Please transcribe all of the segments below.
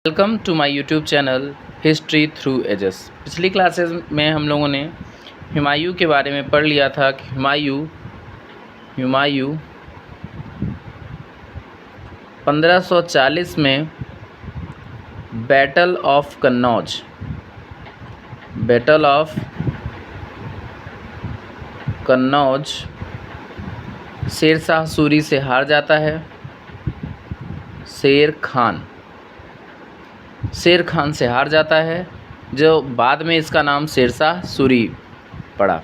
Welcome to my YouTube channel history through ages. पिछली classes में हम लोगों ने हुमायूं के बारे में पढ़ लिया था कि हुमायूं 1540 में बैटल ऑफ कन्नौज शेर शाह सूरी से हार जाता है। शेर खान से हार जाता है, जो बाद में इसका नाम शेर शाह सूरी पड़ा।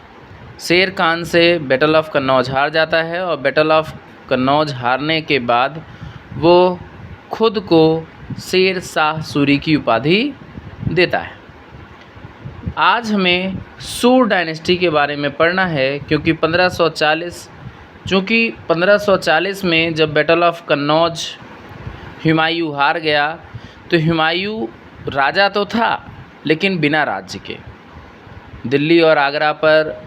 शेर खान से बैटल ऑफ कन्नौज हार जाता है और बैटल ऑफ कन्नौज हारने के बाद वो खुद को शेर शाह सूरी की उपाधि देता है। आज हमें सूर डायनेस्टी के बारे में पढ़ना है, क्योंकि 1540 में जब बैटल ऑफ कन्नौज हुमायूं हार गया तो हुमायूं राजा तो था लेकिन बिना राज्य के। दिल्ली और आगरा पर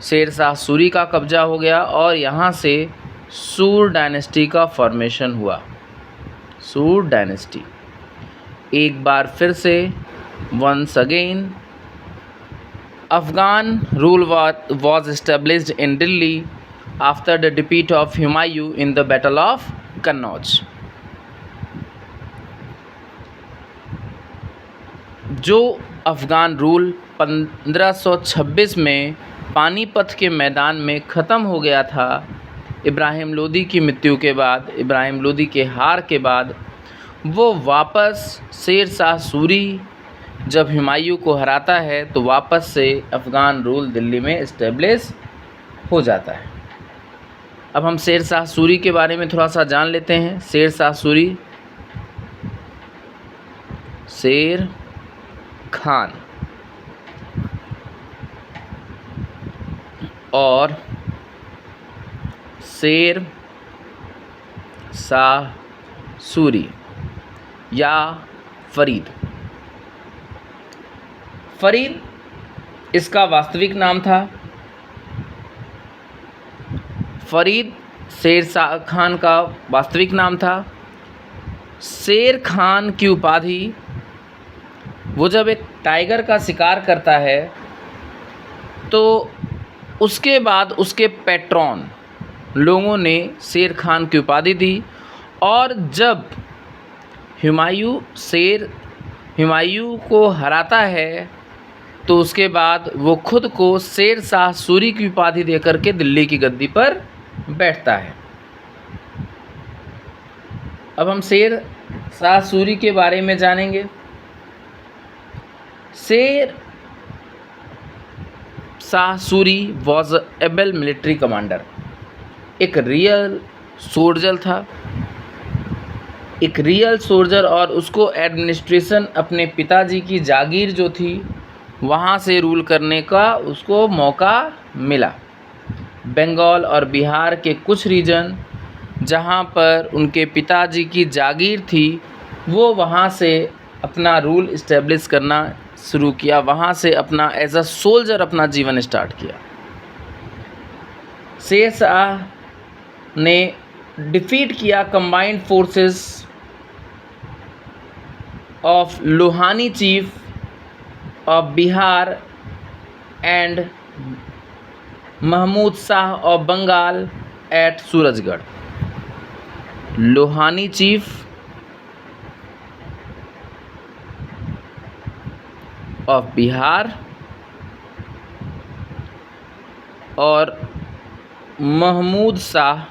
शेर शाह सूरी का कब्जा हो गया और यहाँ से सूर डायनेस्टी का फॉर्मेशन हुआ। सूर डायनेस्टी एक बार फिर से once again Afghan rule was established in Delhi after the defeat of Humayun in the Battle of Kannauj। जो अफ़गान रूल 1526 में पानीपत के मैदान में ख़त्म हो गया था, इब्राहिम लोदी की मृत्यु के बाद, इब्राहिम लोदी के हार के बाद, वो वापस शेर शाह सूरी जब हुमायूं को हराता है तो वापस से अफ़गान रूल दिल्ली में इस्टेब्लिश हो जाता है। अब हम शेर शाह सूरी के बारे में थोड़ा सा जान लेते हैं। शेर शाह सूरी, शेर खान और शेर शाह सूरी या फरीद इसका वास्तविक नाम था। फरीद शेर शाह खान का वास्तविक नाम था। शेर खान की उपाधि वो जब एक टाइगर का शिकार करता है तो उसके बाद उसके पैट्रॉन लोगों ने शेर खान की उपाधि दी, और जब हुमायूं को हराता है तो उसके बाद वो खुद को शेर शाह सूरी की उपाधि देकर के दिल्ली की गद्दी पर बैठता है। अब हम शेर शाह सूरी के बारे में जानेंगे। शेर Shah Suri was able military commander, एक रियल सोल्जर, और उसको एडमिनिस्ट्रेशन अपने पिताजी की जागीर जो थी वहाँ से रूल करने का उसको मौका मिला। बंगाल और बिहार के कुछ रीजन जहाँ पर उनके पिताजी की जागीर थी, वो वहाँ से अपना रूल इस्टेब्लिश करना शुरू किया, वहाँ से अपना एज अ सोल्जर अपना जीवन स्टार्ट किया। शेर शाह ने डिफीट किया combined forces of Lohani chief of Bihar and Mahmud Shah of Bengal at Surajgarh. Lohani chief of Bihar और महमूद शाह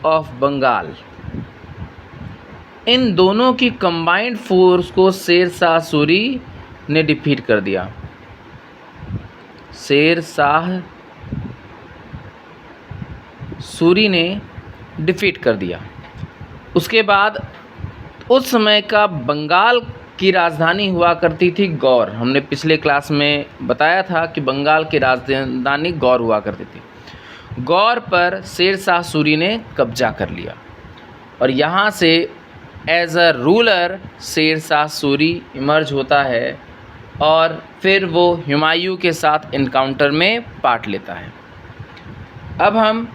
ऑफ बंगाल, इन दोनों की कंबाइंड फोर्स को शेर शाह सूरी ने डिफीट कर दिया। शेर शाह सूरी ने डिफीट कर दिया। उसके बाद उस समय का बंगाल की राजधानी हुआ करती थी गौर। हमने पिछले क्लास में बताया था कि बंगाल की राजधानी गौर हुआ करती थी। गौर पर शेर शाह सूरी ने कब्जा कर लिया और यहाँ से एज अ रूलर शेर शाह सूरी इमर्ज होता है और फिर वो हुमायूं के साथ इनकाउंटर में पार्ट लेता है। अब हम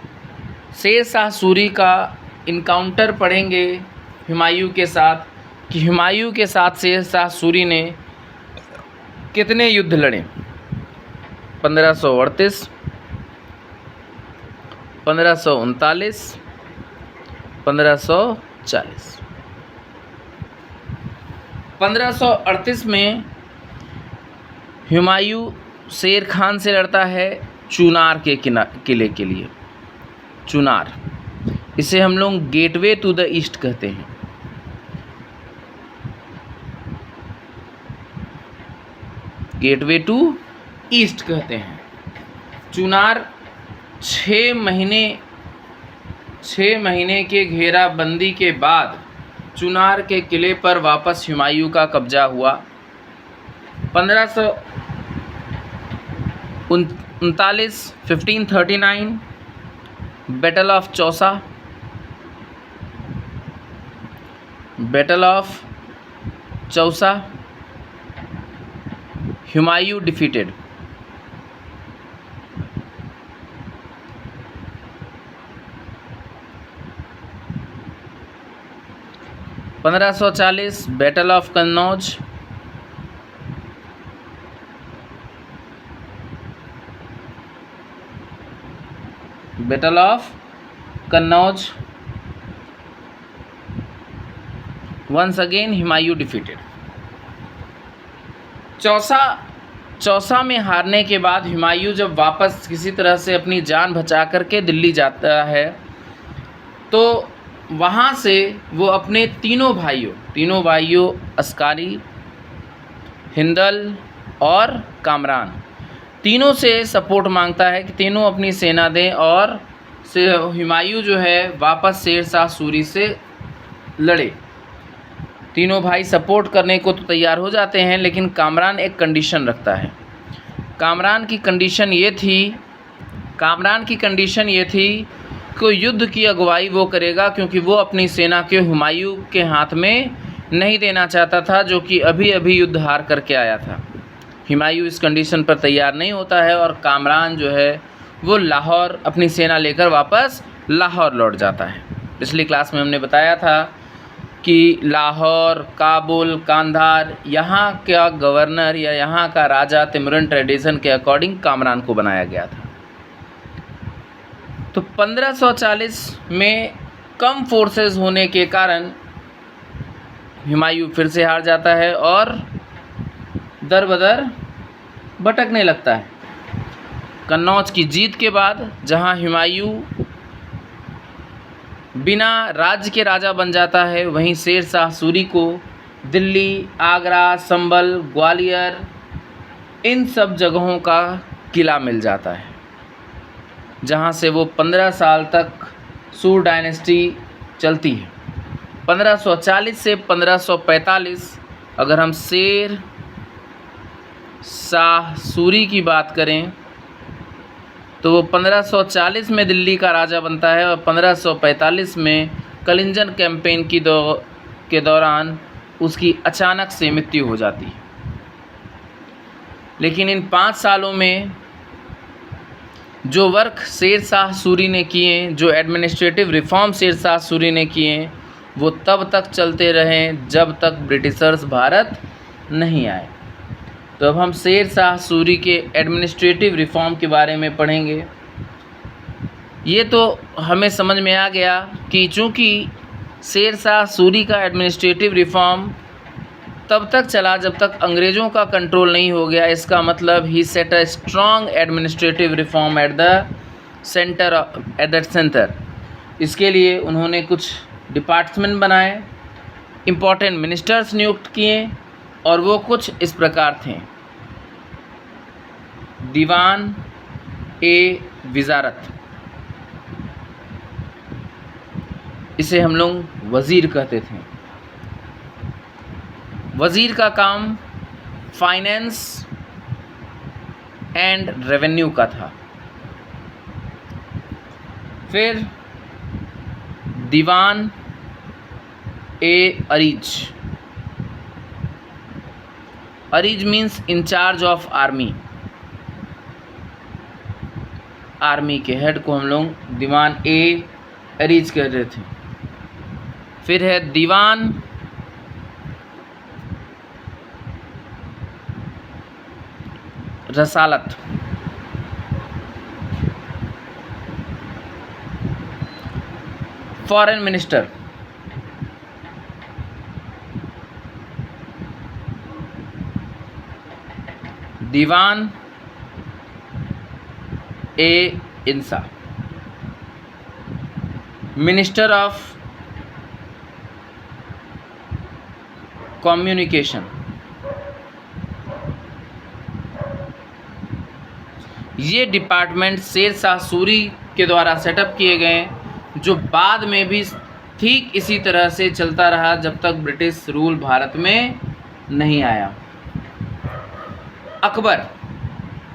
शेर शाह सूरी का इनकाउंटर पढ़ेंगे हुमायूं के साथ कि हुमायूं के साथ शेर शाह सूरी ने कितने युद्ध लड़े। 1538, 1539, 1540। 1538 में हुमायूं शेर खान से लड़ता है चुनार के किले के लिए। चुनार, इसे हम लोग गेटवे टू द ईस्ट कहते हैं। गेटवे टू ईस्ट कहते हैं। चुनार 6 महीने के घेराबंदी के बाद चुनार के किले पर वापस हुमायूं का कब्जा हुआ। 1539 battle of Chausa, Humayun defeated. 1540 battle of Kannauj, battle of Kannauj. Once again Humayun defeated. Chausa में हारने के बाद हुमायूं जब वापस किसी तरह से अपनी जान बचा करके दिल्ली जाता है तो वहाँ से वो अपने तीनों भाइयों अस्कारी, हिंदल और कामरान, तीनों से सपोर्ट मांगता है कि तीनों अपनी सेना दें और हुमायूं जो है वापस शेर शाह सूरी से लड़े। तीनों भाई सपोर्ट करने को तो तैयार हो जाते हैं, लेकिन कामरान एक कंडीशन रखता है। कामरान की कंडीशन ये थी कि युद्ध की अगुवाई वो करेगा, क्योंकि वो अपनी सेना के हुमायूं के हाथ में नहीं देना चाहता था, जो कि अभी युद्ध हार करके आया था। हुमायूं इस कंडीशन पर तैयार नहीं होता है और कामरान जो है वो लाहौर अपनी सेना लेकर वापस लाहौर लौट जाता है। पिछली क्लास में हमने बताया था कि लाहौर, काबुल, कांधार, यहाँ का गवर्नर या यहाँ का राजा तिमुरिन ट्रेडिशन के अकॉर्डिंग कामरान को बनाया गया था। तो 1540 में कम फोर्सेस होने के कारण हुमायूं फिर से हार जाता है और दर बदर भटकने लगता है। कन्नौज की जीत के बाद जहां हुमायूं बिना राज्य के राजा बन जाता है, वहीं शेर शाह सूरी को दिल्ली, आगरा, संभल, ग्वालियर, इन सब जगहों का किला मिल जाता है, जहां से वो 15 साल तक सूर डायनेस्टी चलती है। 1540 से 1545 अगर हम शेर शाह सूरी की बात करें तो वो 1540 में दिल्ली का राजा बनता है और 1545 में कलिंजन कैंपेन के दौरान उसकी अचानक से मृत्यु हो जाती है। लेकिन इन 5 सालों में जो वर्क शेर शाह सूरी ने किए, जो एडमिनिस्ट्रेटिव रिफॉर्म शेर शाह सूरी ने किए, वो तब तक चलते रहे जब तक ब्रिटिशर्स भारत नहीं आए। तो अब हम शेर शाह सूरी के एडमिनिस्ट्रेटिव रिफॉर्म के बारे में पढ़ेंगे। ये तो हमें समझ में आ गया कि चूँकि शेर शाह सूरी का एडमिनिस्ट्रेटिव रिफॉर्म तब तक चला जब तक अंग्रेज़ों का कंट्रोल नहीं हो गया। इसका मतलब ही set a strong administrative reform at the centre. इसके लिए उन्होंने कुछ डिपार्टमेंट बनाए, इम्पोर्टेंट मिनिस्टर्स नियुक्त किए और वो कुछ इस प्रकार थे। दीवान ए वज़ारत, इसे हम लोग वज़ीर कहते थे। वज़ीर का काम फाइनेंस एंड रेवेन्यू का था। फिर दीवान ए अरीज मीन्स इंचार्ज ऑफ आर्मी के हेड को हम लोग दीवान ए अरीज कह रहे थे। फिर है दीवान रसालत, फॉरेन मिनिस्टर, दीवान ए इंसा, मिनिस्टर ऑफ कम्युनिकेशन, ये डिपार्टमेंट शेर शाह सूरी के द्वारा सेटअप किए गए, जो बाद में भी ठीक इसी तरह से चलता रहा जब तक ब्रिटिश रूल भारत में नहीं आया। अकबर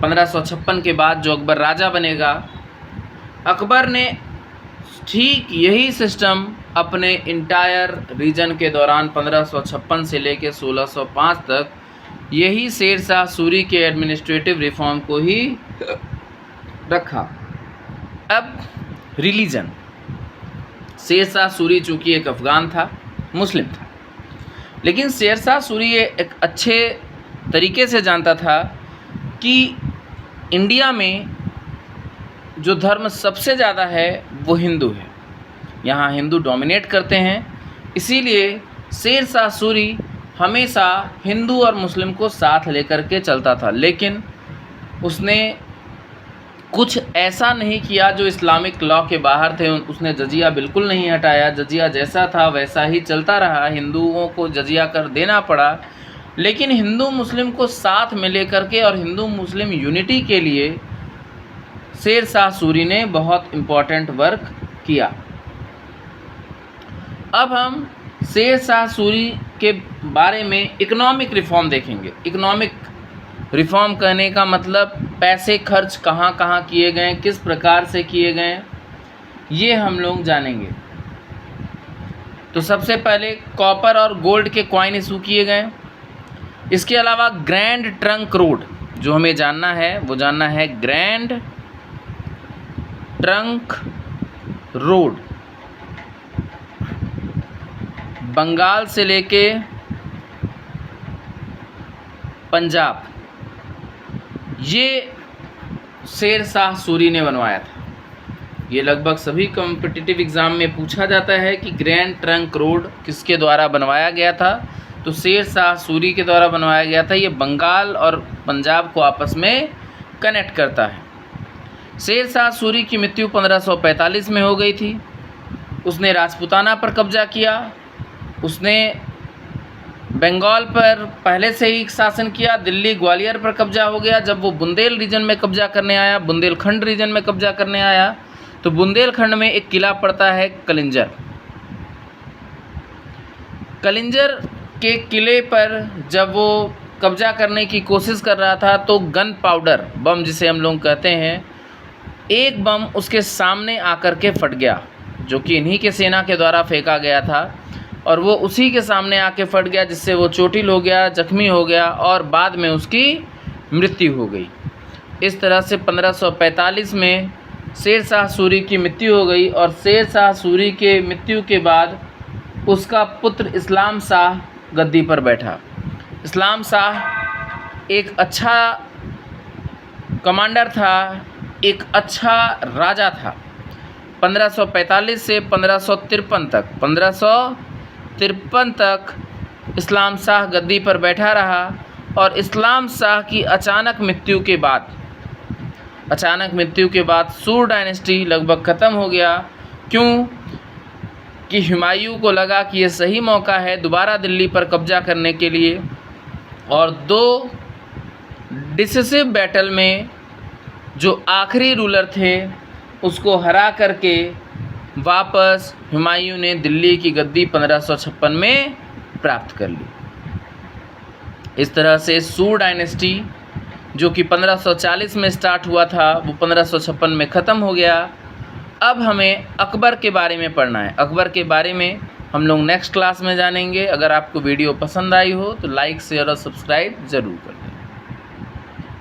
1556 के बाद जो अकबर राजा बनेगा, अकबर ने ठीक यही सिस्टम अपने इंटायर रीजन के दौरान 1556 से लेकर 1605 तक यही शेर शाह सूरी के एडमिनिस्ट्रेटिव रिफॉर्म को ही रखा। अब रिलीजन, शेर शाह सूरी चूँकि एक अफ़गान था, मुस्लिम था, लेकिन शेर शाह सूरी ये एक अच्छे तरीके से जानता था कि इंडिया में जो धर्म सबसे ज़्यादा है वो हिंदू है, यहाँ हिंदू डोमिनेट करते हैं, इसीलिए शेर शाह सूरी हमेशा हिंदू और मुस्लिम को साथ लेकर के चलता था। लेकिन उसने कुछ ऐसा नहीं किया जो इस्लामिक लॉ के बाहर थे। उसने जजिया बिल्कुल नहीं हटाया, जजिया जैसा था वैसा ही चलता रहा, हिंदुओं को जजिया कर देना पड़ा, लेकिन हिंदू मुस्लिम को साथ में लेकर के और हिंदू मुस्लिम यूनिटी के लिए शेर शाह सूरी ने बहुत इम्पोर्टेंट वर्क किया। अब हम शेर शाह सूरी के बारे में इकोनॉमिक रिफॉर्म देखेंगे। इकोनॉमिक रिफॉर्म कहने का मतलब पैसे खर्च कहाँ कहाँ किए गए, किस प्रकार से किए गए, ये हम लोग जानेंगे। तो सबसे पहले कॉपर और गोल्ड के कॉइन इशू किए गए। इसके अलावा ग्रैंड ट्रंक रोड जो हमें जानना है वो जानना है ग्रैंड ट्रंक रोड, बंगाल से लेके पंजाब, ये शेर शाह सूरी ने बनवाया था। ये लगभग सभी कॉम्पिटिटिव एग्ज़ाम में पूछा जाता है कि ग्रैंड ट्रंक रोड किसके द्वारा बनवाया गया था, तो शेर शाह सूरी के द्वारा बनवाया गया था। ये बंगाल और पंजाब को आपस में कनेक्ट करता है। शेर शाह सूरी की मृत्यु 1545 में हो गई थी। उसने राजपूताना पर कब्जा किया, उसने बंगाल पर पहले से ही शासन किया, दिल्ली ग्वालियर पर कब्जा हो गया। जब वो बुंदेल रीजन में कब्जा करने आया, बुंदेलखंड रीजन में कब्जा करने आया, तो बुंदेलखंड में एक किला पड़ता है कलिंजर। कलिंजर के किले पर जब वो कब्जा करने की कोशिश कर रहा था तो गन पाउडर बम जिसे हम लोग कहते हैं, एक बम उसके सामने आकर के फट गया, जो कि इन्हीं के सेना के द्वारा फेंका गया था, और वो उसी के सामने आके फट गया, जिससे वो चोटिल हो गया, जख्मी हो गया और बाद में उसकी मृत्यु हो गई। इस तरह से 1545 में शेर शाह सूरी की मृत्यु हो गई, और शेर शाह सूरी के मृत्यु के बाद उसका पुत्र इस्लाम शाह गद्दी पर बैठा। इस्लाम शाह एक अच्छा कमांडर था, एक अच्छा राजा था। 1545 से 1553 तक इस्लाम शाह गद्दी पर बैठा रहा, और इस्लाम शाह की अचानक मृत्यु के बाद सूर डायनेस्टी लगभग ख़त्म हो गया। क्यों कि हुमायूं को लगा कि ये सही मौका है दोबारा दिल्ली पर कब्जा करने के लिए, और दो डिसिसिव बैटल में जो आखिरी रूलर थे उसको हरा करके वापस हुमायूं ने दिल्ली की गद्दी 1556 में प्राप्त कर ली। इस तरह से सूर डायनेस्टी जो कि 1540 में स्टार्ट हुआ था वो 1556 में ख़त्म हो गया। अब हमें अकबर के बारे में पढ़ना है। अकबर के बारे में हम लोग नेक्स्ट क्लास में जानेंगे। अगर आपको वीडियो पसंद आई हो तो लाइक शेयर और सब्सक्राइब ज़रूर करें।